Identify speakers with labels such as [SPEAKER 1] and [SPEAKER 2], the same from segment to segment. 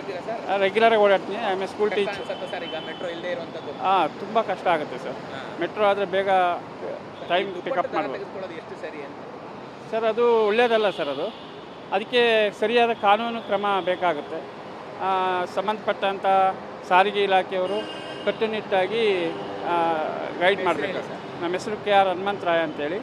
[SPEAKER 1] ಓಡಾಡ್ತೀರಾ sir?
[SPEAKER 2] ರೆಗ್ಯುಲರಾಗಿ ಓಡಾಡ್ತೀನಿ. ಆಮೇಲೆ school teacher.
[SPEAKER 1] Sir ಈಗ ಮೆಟ್ರೋ ಇಲ್ಲದೆ ಇರುವಂಥದ್ದು
[SPEAKER 2] ತುಂಬ ಕಷ್ಟ ಆಗುತ್ತೆ ಸರ್. ಮೆಟ್ರೋ ಆದರೆ ಬೇಗ ಟೈಮ್ ಪಿಕಪ್ ಮಾಡ್ಬೋದು.
[SPEAKER 1] ತೆಗೆದುಕೊಳ್ಳೋದು ಎಷ್ಟು ಸರಿ ಅಂತ
[SPEAKER 2] ಸರ್ ಅದು ಒಳ್ಳೆಯದಲ್ಲ ಸರ್. ಅದಕ್ಕೆ ಸರಿಯಾದ ಕಾನೂನು ಕ್ರಮ ಬೇಕಾಗುತ್ತೆ. ಸಂಬಂಧಪಟ್ಟಂಥ ಸಾರಿಗೆ ಇಲಾಖೆಯವರು ಕಟ್ಟುನಿಟ್ಟಾಗಿ ಗೈಡ್ ಮಾಡಬೇಕು. ನಮ್ಮ ಹೆಸರು KR ಹನುಮಂತರಾಯ ಅಂತೇಳಿ.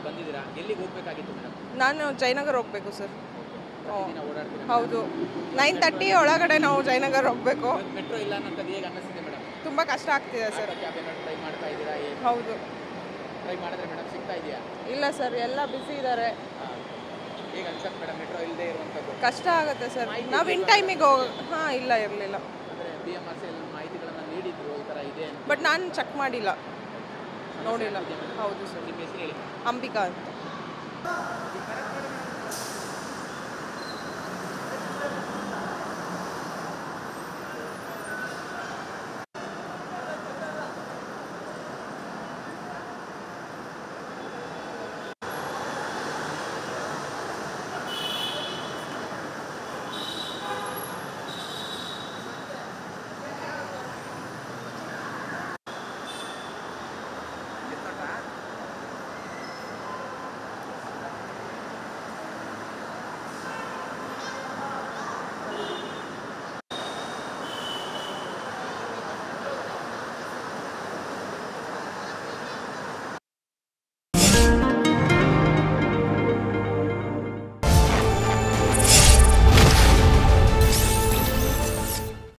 [SPEAKER 1] ಬಂದಿದ್ದೀರಾ? ಎಲ್ಲಿಗೆ ಹೋಗಬೇಕಾಗಿತ್ತು ಮೇಡಮ್?
[SPEAKER 3] ನಾನು ಜಯನಗರ ಹೋಗಬೇಕು ಸರ್. ಹೌದು, 9:30 ಒಳಗಡೆ ನಾವು ಜಯನಗರ ಹೋಗಬೇಕು.
[SPEAKER 1] ಮೆಟ್ರೋ ಇಲ್ಲ ಅನ್ನೋದು ಹೇಗೆ ಅನ್ನಿಸ್ತಿದೆ ಮೇಡಮ್?
[SPEAKER 3] ತುಂಬ ಕಷ್ಟ ಆಗ್ತಿದೆ ಸರ್.
[SPEAKER 1] ಟ್ರೈ ಮಾಡ್ತಾ ಇದ್ದೀರಾ?
[SPEAKER 3] ಹೌದು.
[SPEAKER 1] ಟ್ರೈ ಮಾಡಿದ್ರೆ ಮೇಡಮ್ ಸಿಗ್ತಾ ಇದೆಯಾ?
[SPEAKER 3] ಇಲ್ಲ ಸರ್, ಎಲ್ಲ ಬಿಸಿ ಇದ್ದಾರೆ.
[SPEAKER 1] ಹೇಗೆ ಅನ್ಸುತ್ತೆ ಮೇಡಮ್ ಮೆಟ್ರೋ ಇಲ್ಲದೆ ಇರುವಂಥದ್ದು?
[SPEAKER 3] ಕಷ್ಟ ಆಗುತ್ತೆ ಸರ್. ನಾವು ಇನ್ ಟೈಮಿಗೆ ಇಲ್ಲ ಇರಲಿಲ್ಲ.
[SPEAKER 1] ಅಂದರೆ BMRC ಮಾಹಿತಿಗಳನ್ನು ನೀಡಿದ್ರು ಈ ಥರ ಇದೆ ಅಂತ.
[SPEAKER 3] ಬಟ್ ನಾನು ಚೆಕ್ ಮಾಡಿಲ್ಲ, ನೋಡಿಲ್ಲ. ಹೌದು ಸರ್.
[SPEAKER 1] ನಿಮ್ಮ ಹೆಸರು ಹೇಳಿ.
[SPEAKER 3] ಅಂಬಿಕಾ ಅಂತ.